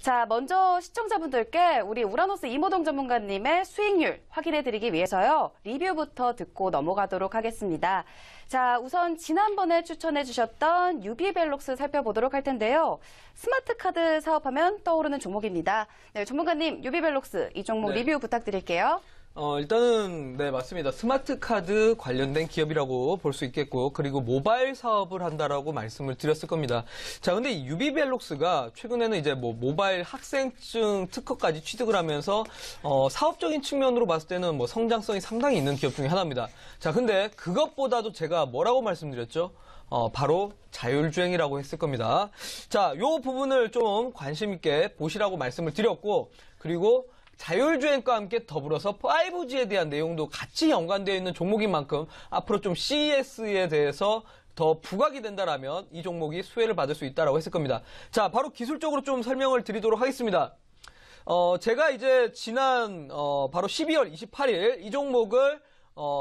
자, 먼저 시청자분들께 우리 우라노스 이모동 전문가님의 수익률 확인해드리기 위해서요. 리뷰부터 듣고 넘어가도록 하겠습니다. 자, 우선 지난번에 추천해주셨던 유비벨록스 살펴보도록 할 텐데요. 스마트카드 사업하면 떠오르는 종목입니다. 네, 전문가님, 유비벨록스 이 종목 리뷰 부탁드릴게요. 일단은 네 맞습니다. 스마트 카드 관련된 기업이라고 볼 수 있겠고, 그리고 모바일 사업을 한다라고 말씀을 드렸을 겁니다. 자, 근데 이 유비벨록스가 최근에는 이제 뭐 모바일 학생증 특허까지 취득을 하면서 사업적인 측면으로 봤을 때는 뭐 성장성이 상당히 있는 기업 중에 하나입니다. 자, 근데 그것보다도 제가 뭐라고 말씀드렸죠? 바로 자율주행이라고 했을 겁니다. 자, 요 부분을 좀 관심 있게 보시라고 말씀을 드렸고, 그리고 자율주행과 함께 더불어서 5G에 대한 내용도 같이 연관되어 있는 종목인 만큼 앞으로 좀 CES에 대해서 더 부각이 된다라면 이 종목이 수혜를 받을 수 있다라고 했을 겁니다. 자, 바로 기술적으로 좀 설명을 드리도록 하겠습니다. 제가 이제 지난 바로 12월 28일 이 종목을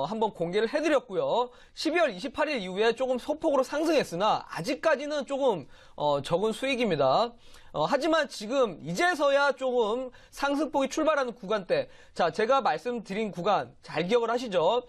한번 공개를 해드렸고요. 12월 28일 이후에 조금 소폭으로 상승했으나 아직까지는 조금 적은 수익입니다. 하지만 지금 이제서야 조금 상승폭이 출발하는 구간대, 자, 제가 말씀드린 구간 잘 기억을 하시죠?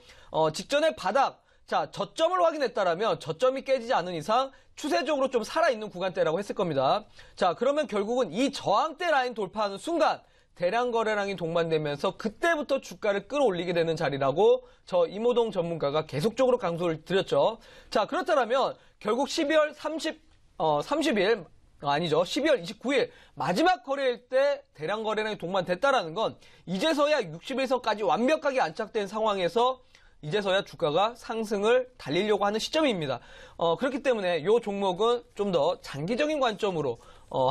직전의 바닥, 자, 저점을 확인했다라면 저점이 깨지지 않은 이상 추세적으로 좀 살아있는 구간대라고 했을 겁니다. 자, 그러면 결국은 이 저항대 라인 돌파하는 순간 대량 거래량이 동반되면서 그때부터 주가를 끌어올리게 되는 자리라고 저 이모동 전문가가 계속적으로 강조를 드렸죠. 자, 그렇다면 결국 12월 30일 아니죠. 12월 29일 마지막 거래일 때 대량 거래량이 동반됐다라는 건 이제서야 60일선까지 완벽하게 안착된 상황에서 이제서야 주가가 상승을 달리려고 하는 시점입니다. 그렇기 때문에 이 종목은 좀 더 장기적인 관점으로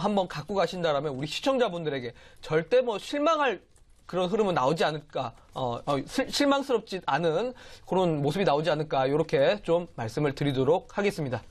한번 갖고 가신다라면 우리 시청자분들에게 절대 뭐 실망할 그런 흐름은 나오지 않을까, 실망스럽지 않은 그런 모습이 나오지 않을까, 이렇게 좀 말씀을 드리도록 하겠습니다.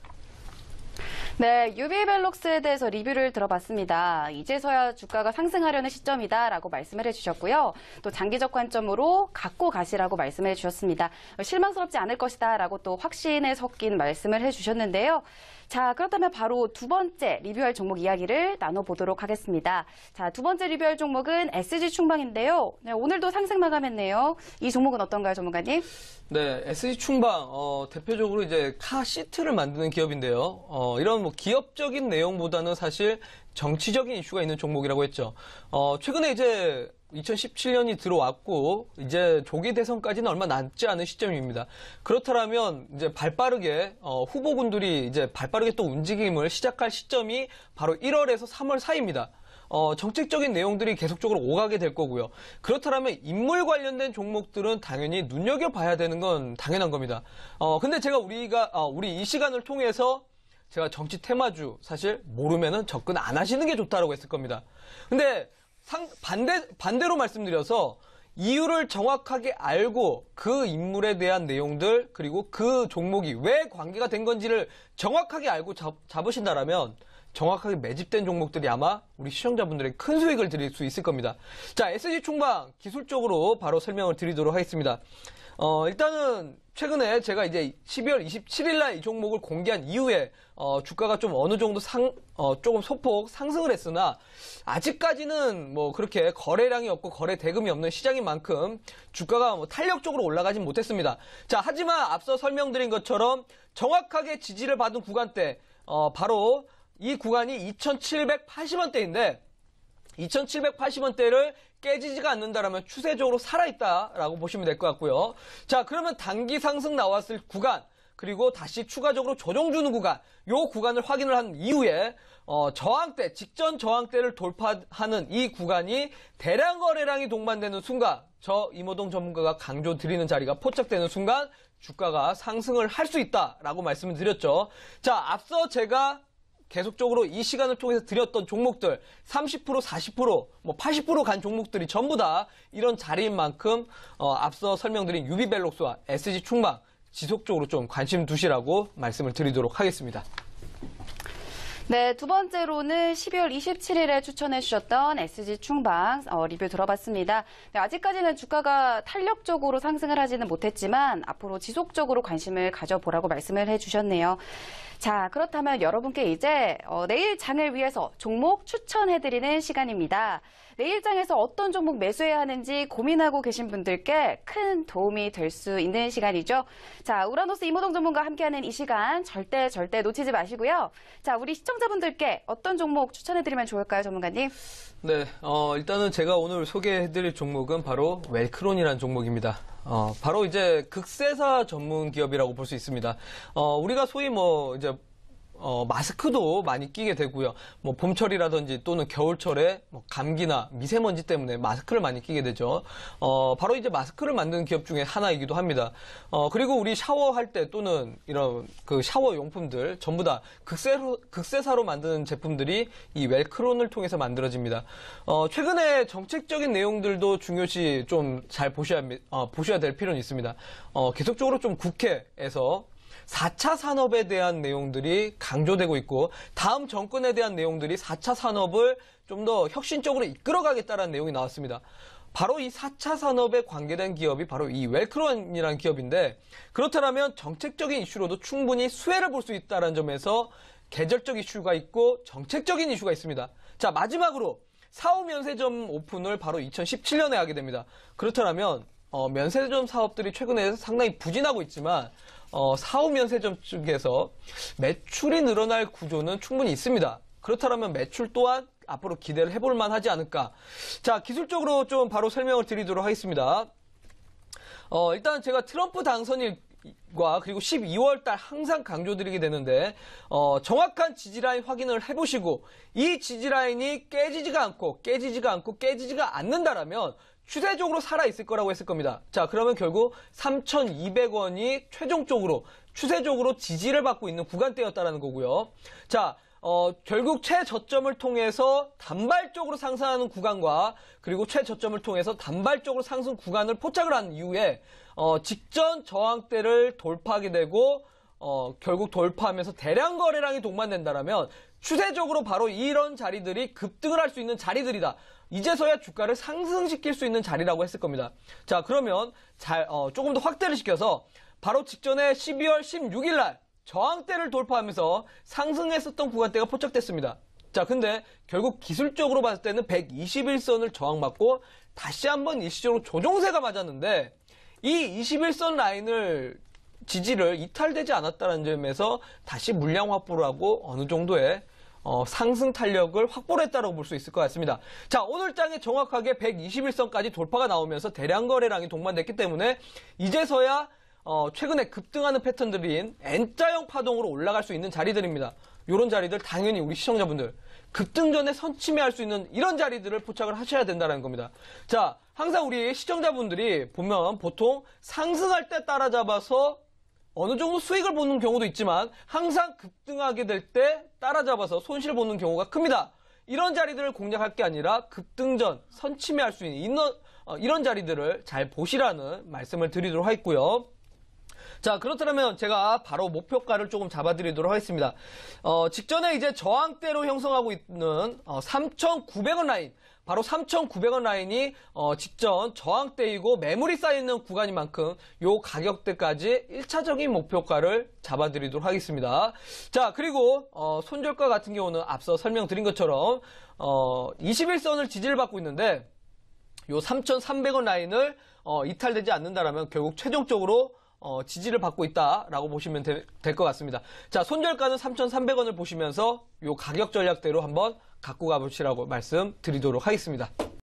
네, 유비벨록스에 대해서 리뷰를 들어봤습니다. 이제서야 주가가 상승하려는 시점이다라고 말씀을 해주셨고요. 또 장기적 관점으로 갖고 가시라고 말씀을 해주셨습니다. 실망스럽지 않을 것이다라고 또 확신에 섞인 말씀을 해주셨는데요. 자, 그렇다면 바로 두 번째 리뷰할 종목 이야기를 나눠보도록 하겠습니다. 자, 두 번째 리뷰할 종목은 SG충방인데요. 네, 오늘도 상승 마감했네요. 이 종목은 어떤가요, 전문가님? 네, SG충방 대표적으로 이제 카 시트를 만드는 기업인데요. 이런 뭐 기업적인 내용보다는 사실 정치적인 이슈가 있는 종목이라고 했죠. 최근에 이제 2017년이 들어왔고 이제 조기 대선까지는 얼마 남지 않은 시점입니다. 그렇다면 이제 발빠르게 후보군들이 이제 발빠르게 또 움직임을 시작할 시점이 바로 1월에서 3월 사이입니다. 정책적인 내용들이 계속적으로 오가게 될 거고요. 그렇다면 인물 관련된 종목들은 당연히 눈여겨봐야 되는 건 당연한 겁니다. 근데 제가 우리 이 시간을 통해서 제가 정치 테마주 사실 모르면은 접근 안 하시는 게 좋다라고 했을 겁니다. 근데 반대로 말씀드려서 이유를 정확하게 알고 그 인물에 대한 내용들, 그리고 그 종목이 왜 관계가 된 건지를 정확하게 알고 잡으신다라면 정확하게 매집된 종목들이 아마 우리 시청자분들에게 큰 수익을 드릴 수 있을 겁니다. 자, SG충방 기술적으로 바로 설명을 드리도록 하겠습니다. 일단은 최근에 제가 이제 12월 27일 날 이 종목을 공개한 이후에 주가가 좀 어느 정도 조금 소폭 상승을 했으나 아직까지는 뭐 그렇게 거래량이 없고 거래 대금이 없는 시장인 만큼 주가가 뭐 탄력적으로 올라가진 못했습니다. 자, 하지만 앞서 설명드린 것처럼 정확하게 지지를 받은 구간대, 바로 이 구간이 2,780원대인데 2,780원대를 깨지지가 않는다라면 추세적으로 살아있다라고 보시면 될 것 같고요. 자, 그러면 단기 상승 나왔을 구간, 그리고 다시 추가적으로 조정 주는 구간, 요 구간을 확인을 한 이후에 저항대, 직전 저항대를 돌파하는 이 구간이 대량 거래량이 동반되는 순간, 저 이모동 전문가가 강조 드리는 자리가 포착되는 순간 주가가 상승을 할 수 있다라고 말씀을 드렸죠. 자, 앞서 제가 계속적으로 이 시간을 통해서 드렸던 종목들 30%, 40%, 뭐 80% 간 종목들이 전부 다 이런 자리인 만큼 앞서 설명드린 유비벨록스와 SG충방 지속적으로 좀 관심 두시라고 말씀을 드리도록 하겠습니다. 네, 두 번째로는 12월 27일에 추천해 주셨던 SG 충방 리뷰 들어봤습니다. 네, 아직까지는 주가가 탄력적으로 상승을 하지는 못했지만 앞으로 지속적으로 관심을 가져보라고 말씀을 해주셨네요. 자, 그렇다면 여러분께 이제 내일 장을 위해서 종목 추천해드리는 시간입니다. 내일장에서 어떤 종목 매수해야 하는지 고민하고 계신 분들께 큰 도움이 될 수 있는 시간이죠. 자, 우라노스 이모동 전문가와 함께하는 이 시간 절대 놓치지 마시고요. 자, 우리 시청자분들께 어떤 종목 추천해드리면 좋을까요, 전문가님? 네, 일단은 제가 오늘 소개해드릴 종목은 바로 웰크론이라는 종목입니다. 바로 이제 극세사 전문 기업이라고 볼 수 있습니다. 우리가 소위 마스크도 많이 끼게 되고요. 봄철이라든지 또는 겨울철에 감기나 미세먼지 때문에 마스크를 많이 끼게 되죠. 바로 이제 마스크를 만드는 기업 중에 하나이기도 합니다. 그리고 우리 샤워할 때 또는 이런 그 샤워 용품들 전부 다 극세사로 만드는 제품들이 이 웰크론을 통해서 만들어집니다. 최근에 정책적인 내용들도 중요시 좀 잘 보셔야 될 필요는 있습니다. 계속적으로 좀 국회에서 4차 산업에 대한 내용들이 강조되고 있고 다음 정권에 대한 내용들이 4차 산업을 좀 더 혁신적으로 이끌어가겠다는 내용이 나왔습니다. 바로 이 4차 산업에 관계된 기업이 바로 이 웰크론이라는 기업인데 그렇다면 정책적인 이슈로도 충분히 수혜를 볼 수 있다는 점에서 계절적 이슈가 있고 정책적인 이슈가 있습니다. 자, 마지막으로 4호 면세점 오픈을 바로 2017년에 하게 됩니다. 그렇다면 면세점 사업들이 최근에 상당히 부진하고 있지만 4호 면세점 쪽에서 매출이 늘어날 구조는 충분히 있습니다. 그렇다면 매출 또한 앞으로 기대를 해볼 만하지 않을까. 자, 기술적으로 좀 바로 설명을 드리도록 하겠습니다. 일단 제가 트럼프 당선일과 그리고 12월 달 항상 강조드리게 되는데 정확한 지지라인 확인을 해보시고 이 지지라인이 깨지지가 않는다라면 추세적으로 살아있을 거라고 했을 겁니다. 자, 그러면 결국 3,200원이 최종적으로 추세적으로 지지를 받고 있는 구간대였다는 거고요. 자, 결국 최저점을 통해서 단발적으로 상승하는 구간과 그리고 최저점을 통해서 단발적으로 상승 구간을 포착을 한 이후에 직전 저항대를 돌파하게 되고 결국 돌파하면서 대량 거래량이 동반된다라면 추세적으로 바로 이런 자리들이 급등을 할 수 있는 자리들이다. 이제서야 주가를 상승시킬 수 있는 자리라고 했을 겁니다. 자, 그러면 조금 더 확대를 시켜서 바로 직전에 12월 16일 날 저항대를 돌파하면서 상승했었던 구간대가 포착됐습니다. 자, 근데 결국 기술적으로 봤을 때는 121선을 저항받고 다시 한번 일시적으로 조정세가 맞았는데 이 21선 라인을 지지를 이탈되지 않았다는 점에서 다시 물량 확보를 하고 어느 정도의 상승 탄력을 확보를 했다고 볼 수 있을 것 같습니다. 자, 오늘 장에 정확하게 121선까지 돌파가 나오면서 대량 거래량이 동반됐기 때문에 이제서야 최근에 급등하는 패턴들인 N자형 파동으로 올라갈 수 있는 자리들입니다. 이런 자리들 당연히 우리 시청자분들 급등 전에 선침해할 수 있는 이런 자리들을 포착을 하셔야 된다는 겁니다. 자, 항상 우리 시청자분들이 보면 보통 상승할 때 따라잡아서 어느 정도 수익을 보는 경우도 있지만 항상 급등하게 될 때 따라잡아서 손실 보는 경우가 큽니다. 이런 자리들을 공략할 게 아니라 급등 전 선침해할 수 있는 이런 자리들을 잘 보시라는 말씀을 드리도록 하겠고요. 자, 그렇다면 제가 바로 목표가를 조금 잡아드리도록 하겠습니다. 직전에 이제 저항대로 형성하고 있는 3,900원 라인, 바로 3,900원 라인이 직전 저항대이고 매물이 쌓여있는 구간인 만큼 요 가격대까지 1차적인 목표가를 잡아드리도록 하겠습니다. 자, 그리고 손절가 같은 경우는 앞서 설명드린 것처럼 21선을 지지를 받고 있는데 요 3,300원 라인을 이탈되지 않는다라면 결국 최종적으로 지지를 받고 있다라고 보시면 될 것 같습니다. 자, 손절가는 3,300원을 보시면서 요 가격 전략대로 한번 갖고 가보시라고 말씀드리도록 하겠습니다.